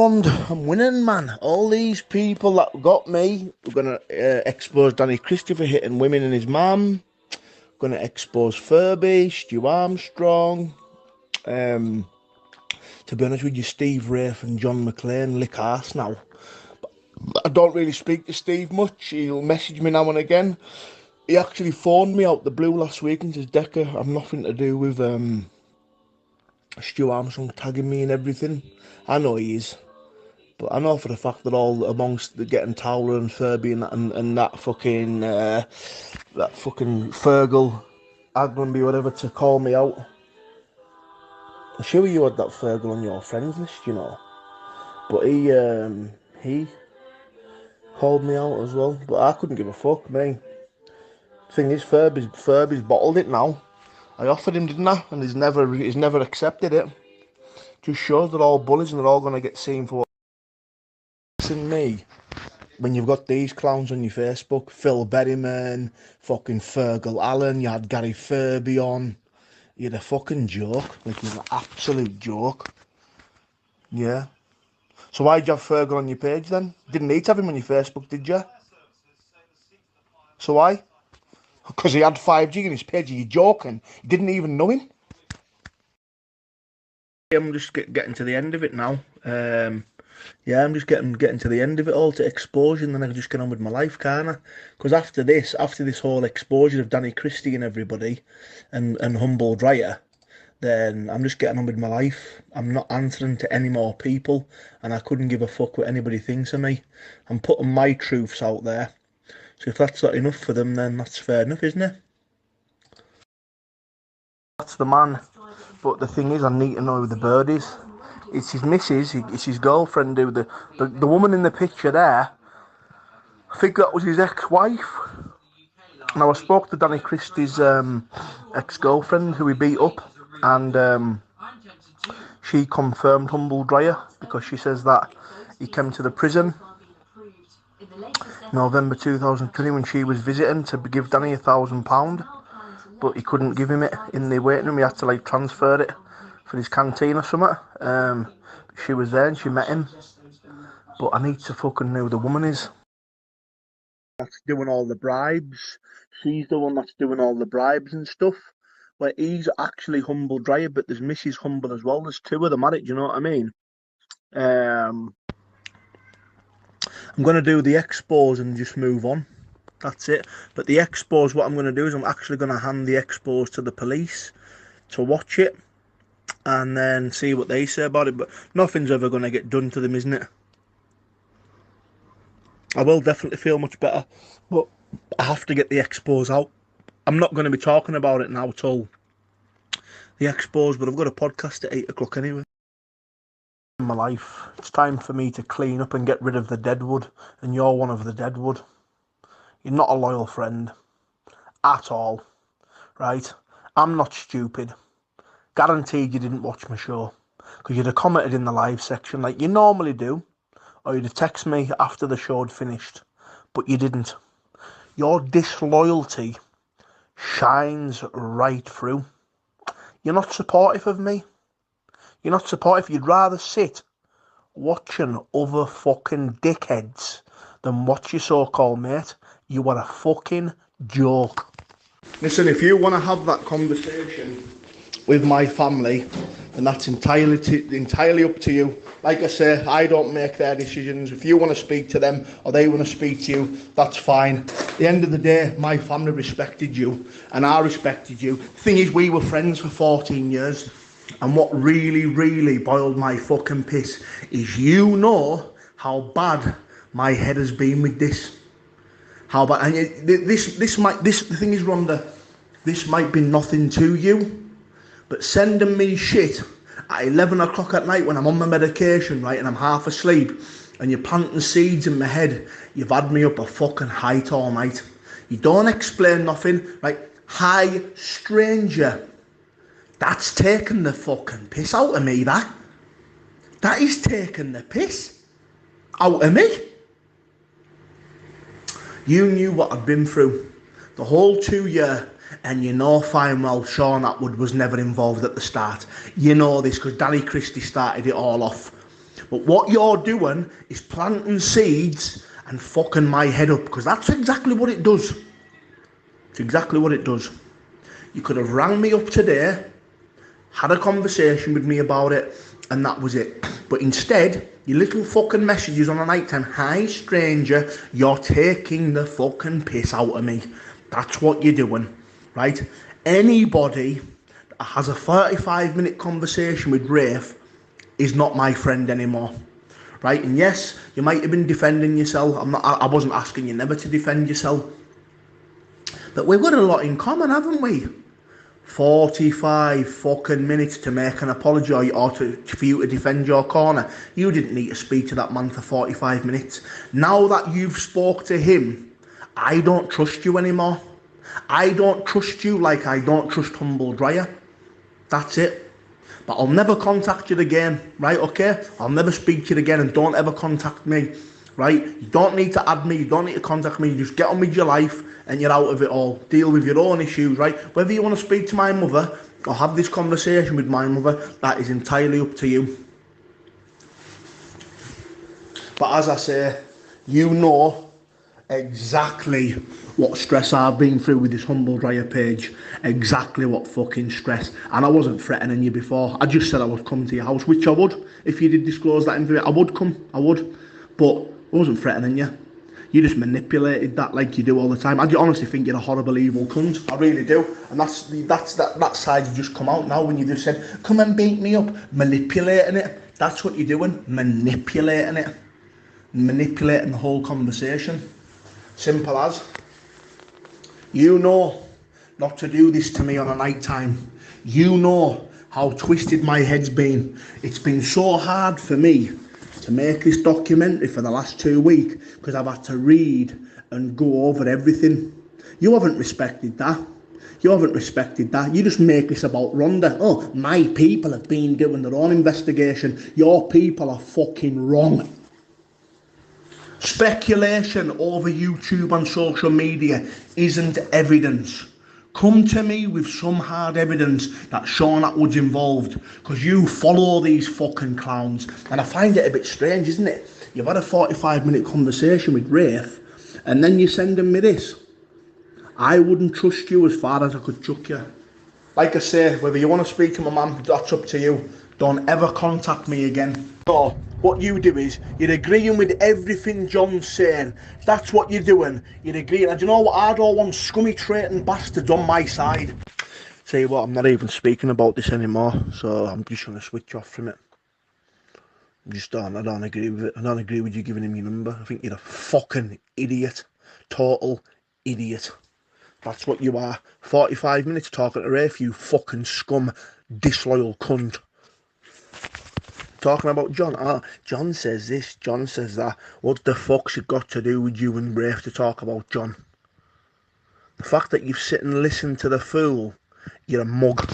I'm winning, man. All these people that got me, we're gonna expose Danny Christie for hitting women and his mum. Gonna expose Furby, Stu Armstrong. Um, to be honest with you, Steve Wraith and John McClane lick arse now. I don't really speak to Steve much. He'll message me now and again. He actually phoned me out the blue last week and says, Decca, I've nothing to do with Stu Armstrong tagging me and everything. I know he is. But I know for the fact that all amongst the getting Towler and Furby and that fucking Fergal, Aglenby, whatever, to call me out. I'm sure you had that Fergal on your friends list, you know. But he called me out as well. But I couldn't give a fuck, me. Thing is, Furby's bottled it now. I offered him, didn't I? And he's never accepted it. Just shows they're all bullies and they're all gonna get seen for what. Me, when you've got these clowns on your Facebook, Phil Berryman, fucking Fergal Allen, you had Gary Furby on, you're a fucking joke, like you're an absolute joke. Yeah. So why'd you have Fergal on your page then? Didn't need to have him on your Facebook, did you? So why? Because he had 5G on his page. Are you joking? You didn't even know him. I'm just getting to the end of it now. Yeah, I'm just getting to the end of it all, to exposure, and then I can just get on with my life, can't I? Because after this whole exposure of Danny Christie and everybody, and Humble Dryer, then I'm just getting on with my life. I'm not answering to any more people, and I couldn't give a fuck what anybody thinks of me. I'm putting my truths out there. So if that's not enough for them, then that's fair enough, isn't it? That's the man. But the thing is, I need to know who the bird is. It's his missus, it's his girlfriend, the woman in the picture there. I think that was his ex-wife. Now, I spoke to Danny Christie's ex-girlfriend, who he beat up, and she confirmed Humble Dryer, because she says that he came to the prison November 2020 when she was visiting to give Danny £1,000, but he couldn't give him it in the waiting room. He had to transfer it for his canteen or something. She was there and she met him, but I need to fucking know who the woman is. That's doing all the bribes. She's the one that's doing all the bribes and stuff. Where he's actually Humble Dryer, but there's Mrs. Humble as well. There's two of them at it. Do you know what I mean? I'm going to do the expos and just move on. That's it. But the expos, what I'm going to do is I'm actually going to hand the expos to the police to watch it and then see what they say about it. But nothing's ever going to get done to them, isn't it? I will definitely feel much better, but I have to get the expos out. I'm not going to be talking about it now till the expos, but I've got a podcast at 8 o'clock anyway. In my life, it's time for me to clean up and get rid of the deadwood, and you're one of the deadwood. You're not a loyal friend at all, right? I'm not stupid. Guaranteed you didn't watch my show, because you'd have commented in the live section like you normally do, or you'd have texted me after the show had finished, but you didn't. Your disloyalty shines right through. You're not supportive of me. You're not supportive. You'd rather sit watching other fucking dickheads than watch your so-called mate. You are a fucking joke. Listen, if you want to have that conversation with my family, then that's entirely up to you. Like I say, I don't make their decisions. If you want to speak to them or they want to speak to you, that's fine. At the end of the day, my family respected you and I respected you. The thing is, we were friends for 14 years. And what really, really boiled my fucking piss is you know how bad my head has been with this. How bad. And the thing is, Rhonda, this might be nothing to you, but sending me shit at 11 o'clock at night when I'm on my medication, right, and I'm half asleep, and you're planting seeds in my head, you've had me up a fucking height all night. You don't explain nothing, right? Hi, stranger. That's taking the fucking piss out of me, that. That is taking the piss out of me. You knew what I'd been through the whole 2 year, and you know fine well Sean Atwood was never involved at the start. You know this because Danny Christie started it all off. But what you're doing is planting seeds and fucking my head up, because that's exactly what it does. It's exactly what it does. You could have rang me up today, had a conversation with me about it, and that was it. But instead, your little fucking messages on a night time, hi stranger, you're taking the fucking piss out of me. That's what you're doing, right? Anybody that has a 35-minute conversation with Rafe is not my friend anymore, right? And yes, you might have been defending yourself. I wasn't asking you never to defend yourself. But we've got a lot in common, haven't we? 45 fucking minutes to make an apology or for you to defend your corner. You didn't need to speak to that man for 45 minutes. Now that you've spoke to him, I don't trust you anymore. I don't trust you like I don't trust Humble Dryer. That's it. But I'll never contact you again, right? Okay? I'll never speak to you again, and don't ever contact me, right? You don't need to add me, you don't need to contact me. You just get on with your life and you're out of it all. Deal with your own issues, right? Whether you want to speak to my mother or have this conversation with my mother, that is entirely up to you. But as I say, you know exactly what stress I've been through with this Humble Dryer page. Exactly what fucking stress. And I wasn't threatening you before. I just said I would come to your house, which I would. If you did disclose that information, I would come. I would. But I wasn't threatening you. You just manipulated that like you do all the time. I honestly think you're a horrible, evil cunt. I really do. And that's that side you just come out now when you just said, come and beat me up. Manipulating it. That's what you're doing. Manipulating it. Manipulating the whole conversation. Simple as. You know not to do this to me on a night time. You know how twisted my head's been. It's been so hard for me to make this documentary for the last 2 weeks because I've had to read and go over everything. You haven't respected that. You haven't respected that. You just make this about Rhonda. Oh, my people have been doing their own investigation. Your people are fucking wrong. Speculation over YouTube and social media isn't evidence. Come to me with some hard evidence that Sean Atwood's involved, because you follow these fucking clowns. And I find it a bit strange, isn't it? You've had a 45-minute conversation with Rafe, and then you're sending me this. I wouldn't trust you as far as I could chuck you. Like I say, whether you want to speak to my mum, that's up to you. Don't ever contact me again. So, what you do is, you're agreeing with everything John's saying. That's what you're doing. You're agreeing. And do you know what? I don't want scummy traiting bastards on my side. Tell you what, I'm not even speaking about this anymore. So, I'm just going to switch off from it. I don't agree with it. I don't agree with you giving him your number. I think you're a fucking idiot. Total idiot. That's what you are. 45 minutes talking to Rafe, you fucking scum, disloyal cunt. Talking about John. Oh, John says this, John says that. What the fuck's it got to do with you and Rafe to talk about John? The fact that you've sit and listened to the fool, you're a mug.